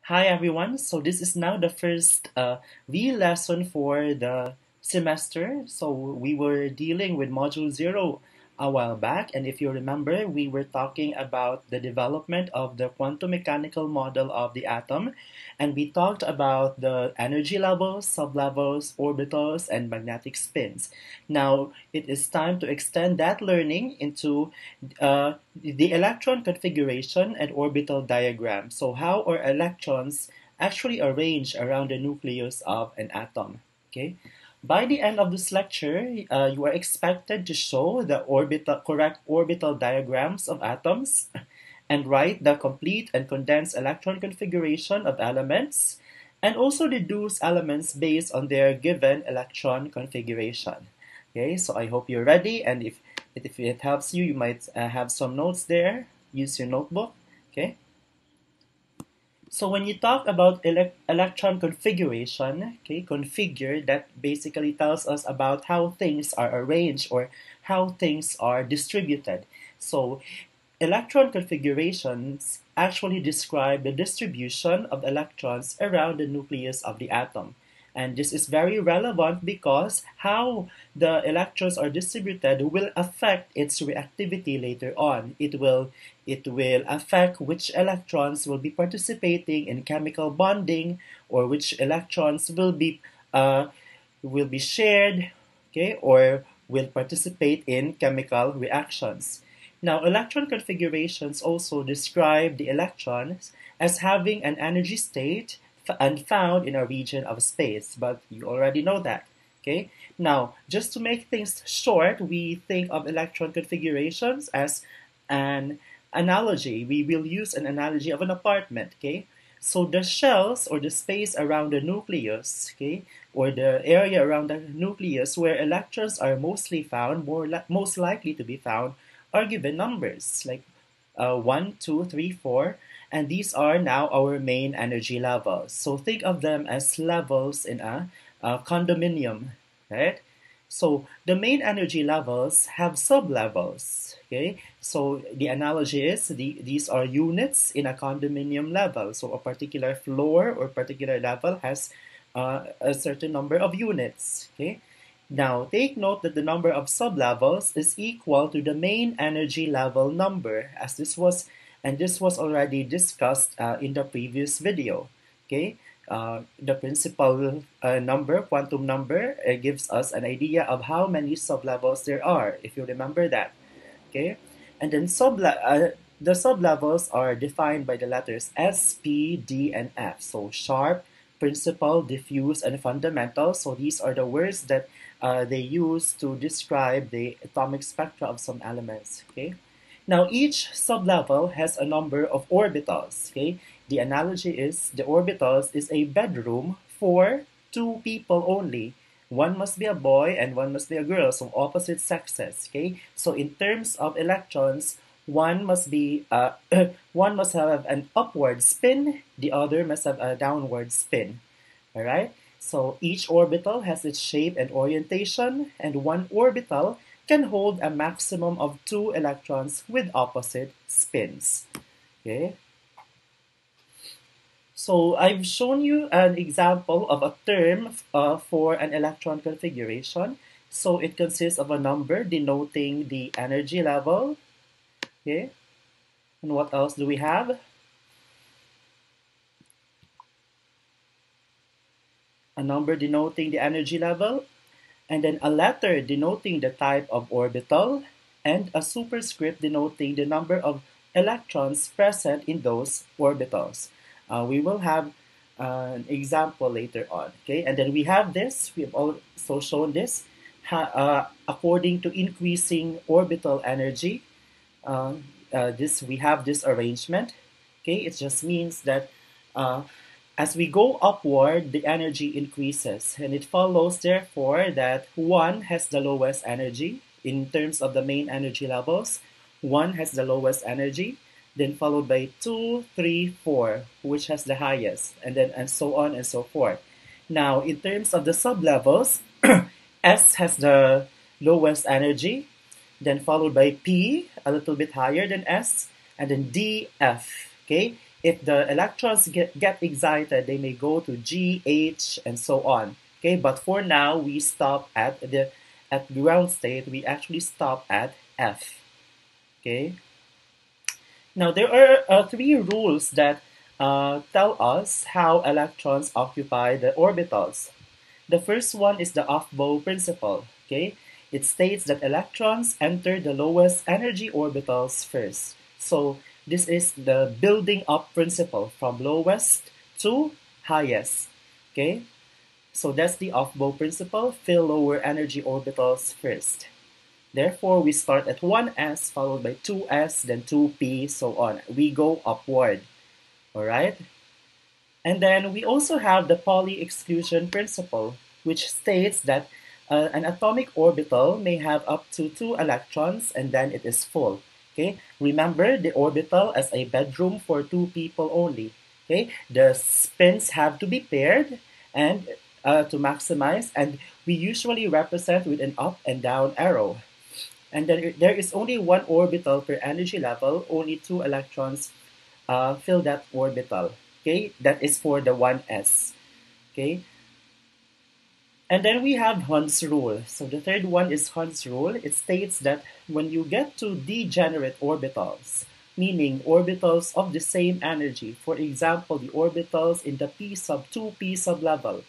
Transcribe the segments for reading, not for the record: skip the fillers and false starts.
Hi everyone. So this is now the first real lesson for the semester. So we were dealing with module 0 a while back, and if you remember, we were talking about the development of the quantum mechanical model of the atom, and we talked about the energy levels, sublevels, orbitals, and magnetic spins. Now it is time to extend that learning into the electron configuration and orbital diagram. So how are electrons actually arranged around the nucleus of an atom? Okay. By the end of this lecture, you are expected to show the correct orbital diagrams of atoms and write the complete and condensed electron configuration of elements, and also deduce elements based on their given electron configuration. Okay, so I hope you're ready, and if it helps you, you might have some notes there. Use your notebook. Okay. So when you talk about electron configuration, okay, configure, that basically tells us about how things are arranged or how things are distributed. So electron configurations actually describe the distribution of electrons around the nucleus of the atom. And this is very relevant because how the electrons are distributed will affect its reactivity later on. It will affect which electrons will be participating in chemical bonding, or which electrons will be shared, okay, or will participate in chemical reactions. Now, electron configurations also describe the electrons as having an energy state and found in a region of space, but you already know that. Okay. Now, just to make things short, we think of electron configurations as an analogy. We will use an analogy of an apartment. Okay. So the shells, or the space around the nucleus, okay, or the area around the nucleus where electrons are mostly found, most likely to be found, are given numbers like 1, 2, 3, 4, and these are now our main energy levels. So think of them as levels in a condominium, right? So the main energy levels have sublevels. Okay, so the analogy is these are units in a condominium level. So a particular floor or particular level has a certain number of units. Okay, now take note that the number of sublevels is equal to the main energy level number, as this was already discussed in the previous video. Okay, the principal number, quantum number, gives us an idea of how many sublevels there are, if you remember that. Okay, and then the sublevels are defined by the letters S, P, D, and F. So sharp, principal, diffuse, and fundamental. So these are the words that they use to describe the atomic spectra of some elements. Okay. Now each sublevel has a number of orbitals. Okay. The analogy is the orbitals is a bedroom for two people only. One must be a boy and one must be a girl, so opposite sexes. Okay. So in terms of electrons, one must be one must have an upward spin, the other must have a downward spin. All right. So each orbital has its shape and orientation, and one orbital can hold a maximum of 2 electrons with opposite spins. Okay. So I've shown you an example of a term for an electron configuration. So it consists of a number denoting the energy level. Okay. And what else do we have? A number denoting the energy level, and then a letter denoting the type of orbital, and a superscript denoting the number of electrons present in those orbitals. We will have an example later on. Okay, and then we have this. We have also shown this according to increasing orbital energy. This we have this arrangement. Okay, it just means that as we go upward, the energy increases, and it follows, therefore, that 1 has the lowest energy in terms of the main energy levels. 1 has the lowest energy, then followed by 2, 3, 4, which has the highest, and so on and so forth. Now, in terms of the sublevels, S has the lowest energy, then followed by P, a little bit higher than S, and then D, F. Okay, if the electrons get excited, they may go to G, H, and so on. Okay, but for now, we stop at the ground state. We actually stop at F. Okay. Now there are three rules that tell us how electrons occupy the orbitals. The first one is the OPTO Principle. Okay, it states that electrons enter the lowest energy orbitals first. So this is the building up principle from lowest to highest. Okay, so that's the OPTO Principle. Fill lower energy orbitals first. Therefore, we start at 1s followed by 2s, then 2p, so on. We go upward. All right? And then we also have the Pauli exclusion principle, which states that an atomic orbital may have up to 2 electrons and then it is full. Okay? Remember the orbital as a bedroom for 2 people only. Okay? The spins have to be paired and to maximize, and we usually represent with an up and down arrow. And then there is only one orbital per energy level, only 2 electrons fill that orbital. Okay, that is for the 1s. Okay, and then we have Hund's rule. So the third one is Hund's rule. It states that when you get to degenerate orbitals, meaning orbitals of the same energy, for example, the orbitals in the p sub 2p sublevel,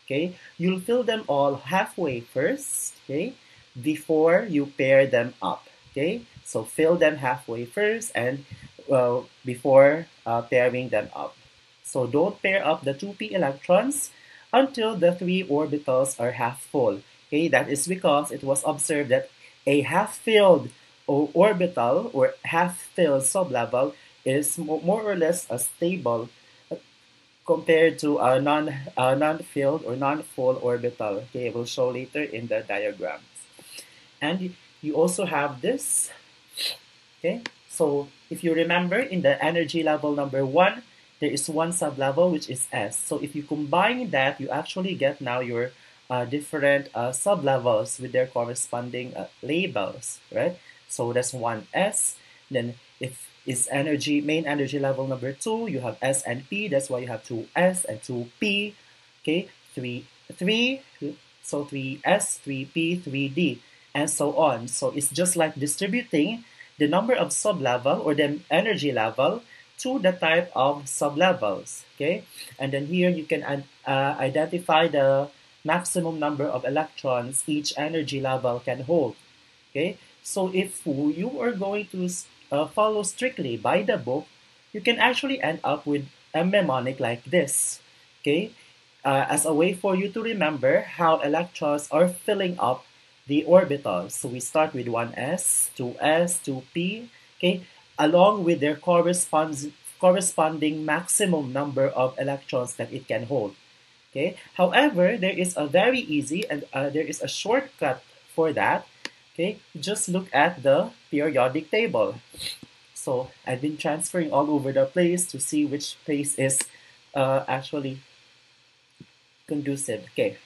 okay, you'll fill them all halfway first, okay, before you pair them up. Okay, so fill them halfway first and before pairing them up. So don't pair up the 2p electrons until the 3 orbitals are half full. Okay, that is because it was observed that a half-filled orbital or half-filled sublevel is more or less stable compared to a non-filled or non-full orbital. Okay, we'll show later in the diagrams. And you also have this. Okay, so if you remember in the energy level number 1, there is one sublevel which is S. So if you combine that, you actually get now your different sublevels with their corresponding labels, right? So that's 1S. Then if it's energy main energy level number 2, you have S and P. That's why you have 2S and 2P. Okay, 3, so 3S, 3P, 3D, and so on. So it's just like distributing the number of sublevel or the energy level to the type of sublevels. Okay, and then here you can identify the maximum number of electrons each energy level can hold. Okay, so if you are going to follow strictly by the book, you can actually end up with a mnemonic like this. Okay, as a way for you to remember how electrons are filling up the orbitals. So we start with 1s, 2s, 2p, okay, along with their corresponding maximum number of electrons that it can hold. Okay. However, there is a very easy and there is a shortcut for that. Okay, just look at the periodic table. So I've been transferring all over the place to see which place is actually conducive. Okay,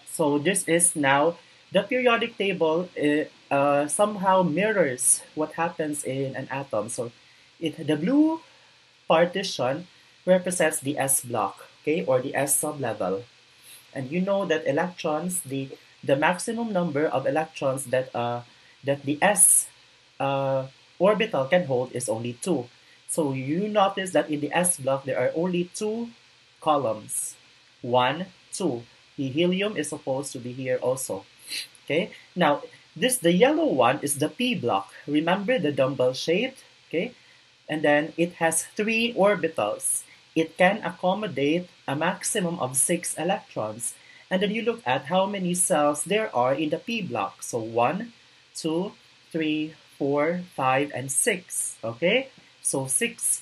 so this is now the periodic table. Somehow mirrors what happens in an atom. So the blue partition represents the S block, okay, or the S sublevel. And you know that electrons, the maximum number of electrons that the S orbital can hold is only 2. So you notice that in the S block there are only 2 columns. 1, 2. The helium is supposed to be here also. Okay. Now the yellow one is the P block. Remember the dumbbell shaped, okay? And then it has 3 orbitals. It can accommodate a maximum of 6 electrons. And then you look at how many cells there are in the P block. So 1, 2, 3, 4, 5, and 6. Okay? So 6,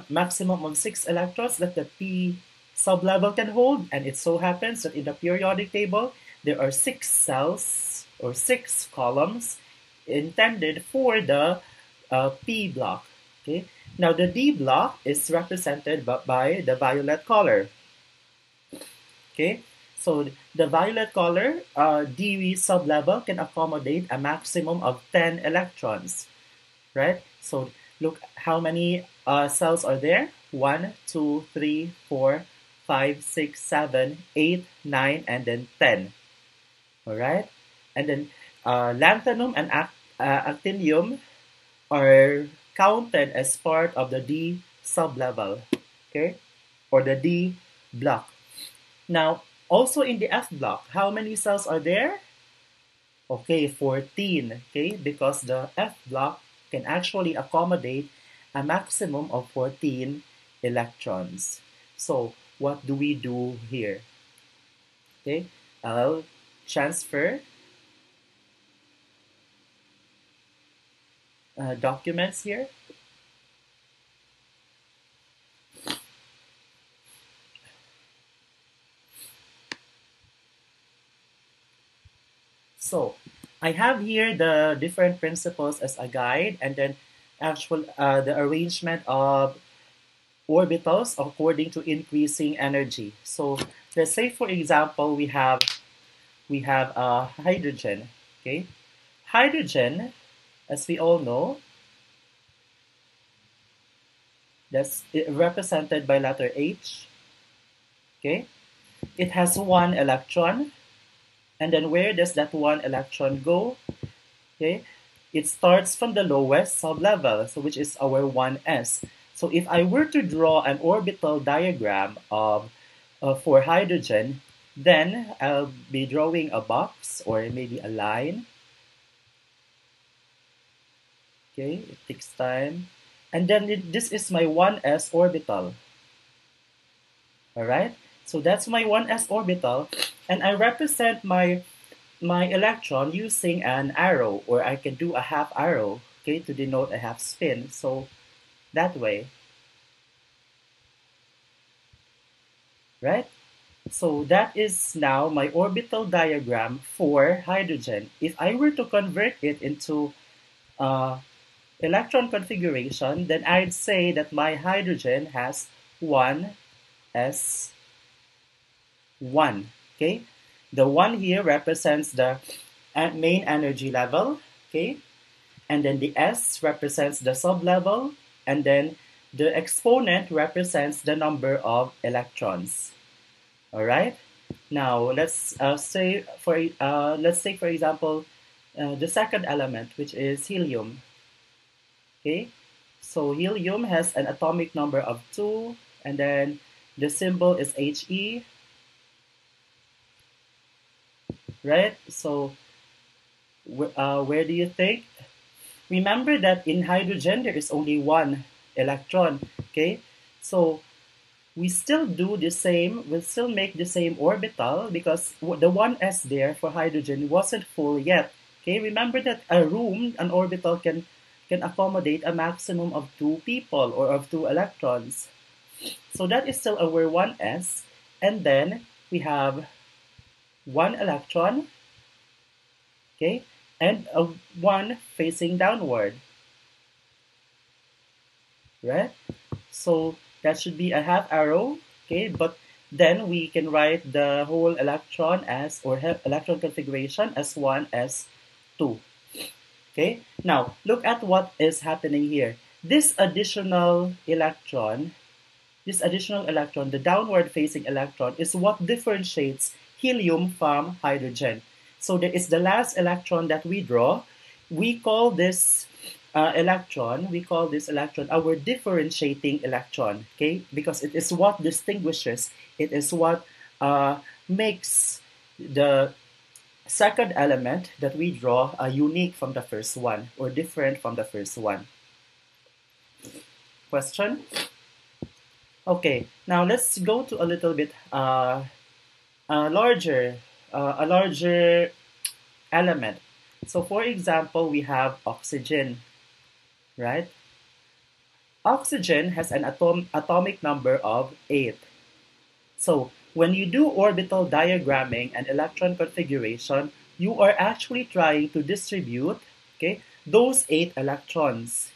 maximum of 6 electrons that the P sublevel can hold. And it so happens that in the periodic table, there are 6 cells or 6 columns intended for the P block. Okay. Now the D block is represented by the violet color. Okay, so the violet color D sublevel can accommodate a maximum of 10 electrons, right? So look how many cells are there? 1, 2, 3, 4, 5, 6, 7, 8, 9, and then 10. All right? And then lanthanum and actinium are counted as part of the D sublevel, okay? Or the D block. Now, also in the F block, how many cells are there? Okay, 14, okay? Because the F block can actually accommodate a maximum of 14 electrons. So, what do we do here? Okay, I'll transfer documents here. So I have here the different principles as a guide, and then the arrangement of orbitals according to increasing energy. So let's say, for example, we have hydrogen. Okay, hydrogen, as we all know, that's represented by letter H. Okay, it has one electron. And then where does that one electron go? Okay, it starts from the lowest sublevel, so which is our 1s. So if I were to draw an orbital diagram of for hydrogen, then I'll be drawing a box or maybe a line. Okay, it takes time. And then this is my 1s orbital. All right, so that's my 1s orbital, and I represent my electron using an arrow, or I can do a half arrow, okay, to denote a half spin. So that way, right? So that is now my orbital diagram for hydrogen. If I were to convert it into electron configuration, then I'd say that my hydrogen has 1s1. Okay, the 1 here represents the main energy level. Okay, and then the S represents the sublevel, and then the exponent represents the number of electrons. All right. Now let's take for example the second element, which is helium. Okay, so helium has an atomic number of 2, and then the symbol is He. Right. So where do you think? Remember that in hydrogen there is only one electron. Okay, so we still do the same, we'll still make the same orbital because the 1s there for hydrogen wasn't full yet. Okay, remember that an orbital can accommodate a maximum of 2 people or of 2 electrons. So that is still our 1s, and then we have 1 electron, okay, and a 1 facing downward, right? So that should be a half arrow, okay, but then we can write the whole electron as, or electron configuration as 1s2. Okay, now look at what is happening here. This additional electron, the downward facing electron, is what differentiates helium from hydrogen. So there is the last electron that we draw. We call this electron our differentiating electron, okay? Because it is what distinguishes, it is what makes the second element that we draw unique from the first one, or different from the first one. Question? Okay, now let's go to a little bit a larger element. So for example, we have oxygen, right? Oxygen has an atomic number of 8. So when you do orbital diagramming and electron configuration, you are actually trying to distribute, okay, those 8 electrons.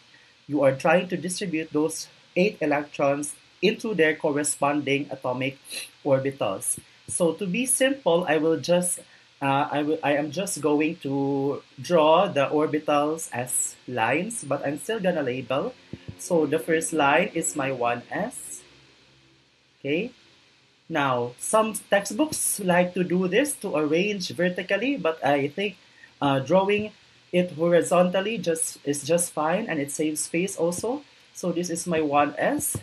You are trying to distribute those 8 electrons into their corresponding atomic orbitals. So to be simple, I am just going to draw the orbitals as lines, but I'm still gonna label. So the first line is my 1s. Okay. Now, some textbooks like to do this to arrange vertically, but I think drawing it horizontally is just fine, and it saves space also. So this is my 1s,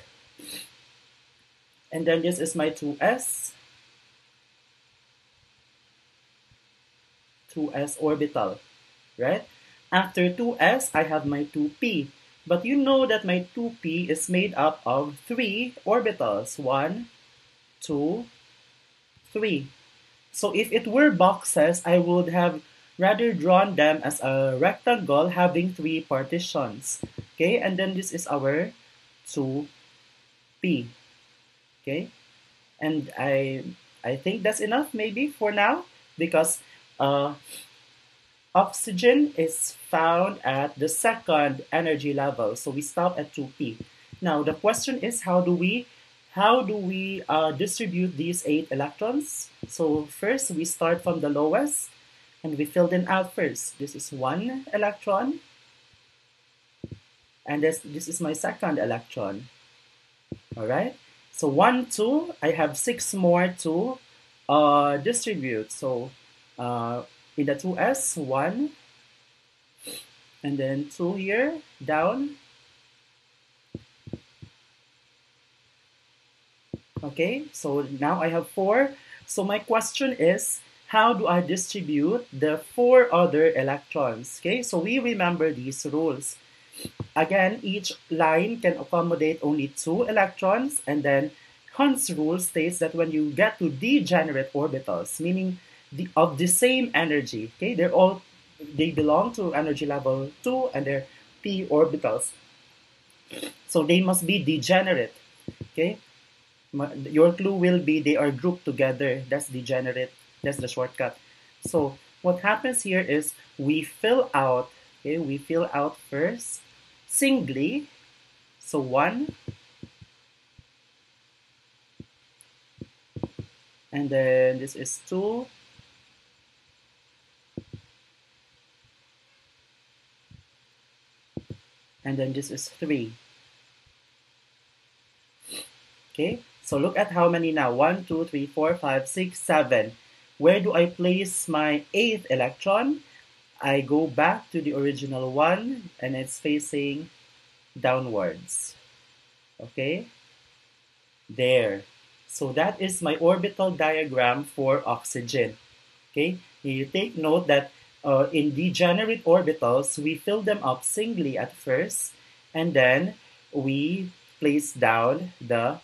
and then this is my 2s, 2s orbital, right? After 2s, I have my 2p. But you know that my 2p is made up of 3 orbitals. 1, 2, 3. So if it were boxes, I would have rather drawn them as a rectangle having 3 partitions. Okay, and then this is our 2p. Okay, and I think that's enough maybe for now, because uh, oxygen is found at the second energy level, so we stop at 2p. Now the question is, how do we distribute these 8 electrons? So first we start from the lowest, and we fill them out first. This is 1 electron, and this is my second electron. All right. So 1, 2. I have 6 more to distribute. So in the 2s, 1, and then 2 here down. Okay, so now I have 4. So my question is, how do I distribute the 4 other electrons? Okay, so we remember these rules. Again, each line can accommodate only 2 electrons, and then Hund's rule states that when you get to degenerate orbitals, meaning of the same energy, okay, they belong to energy level 2 and they're p orbitals. So they must be degenerate. Okay, your clue will be they are grouped together. That's degenerate. That's the shortcut. So what happens here is we fill out. Okay, we fill out first singly. So 1, and then this is 2, and then this is 3. Okay, so look at how many now. 1, 2, 3, 4, 5, 6, 7. Where do I place my 8th electron? I go back to the original one, and it's facing downwards. Okay, there. So that is my orbital diagram for oxygen. Okay, you take note that in degenerate orbitals, we fill them up singly at first, and then we place down the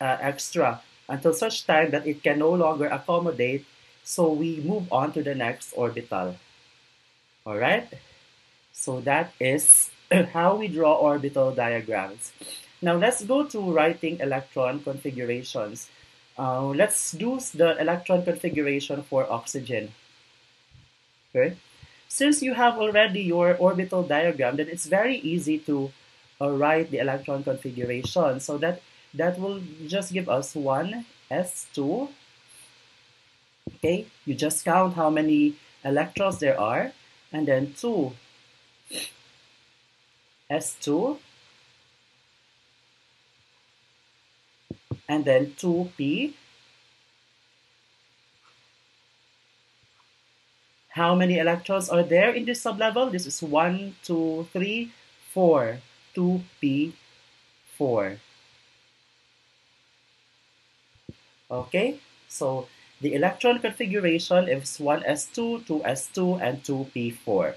extra until such time that it can no longer accommodate. So we move on to the next orbital. All right. So that is how we draw orbital diagrams. Now let's go to writing electron configurations. Let's do the electron configuration for oxygen. Okay. Since you have already your orbital diagram, then it's very easy to write the electron configuration. So that will just give us 1s2. Okay, you just count how many electrons there are, and then 2s2, and then 2p. How many electrons are there in this sublevel? This is 1, 2, 3, 4. 2p, 4. Okay, so the electron configuration is 1s2, 2s2, and 2p4.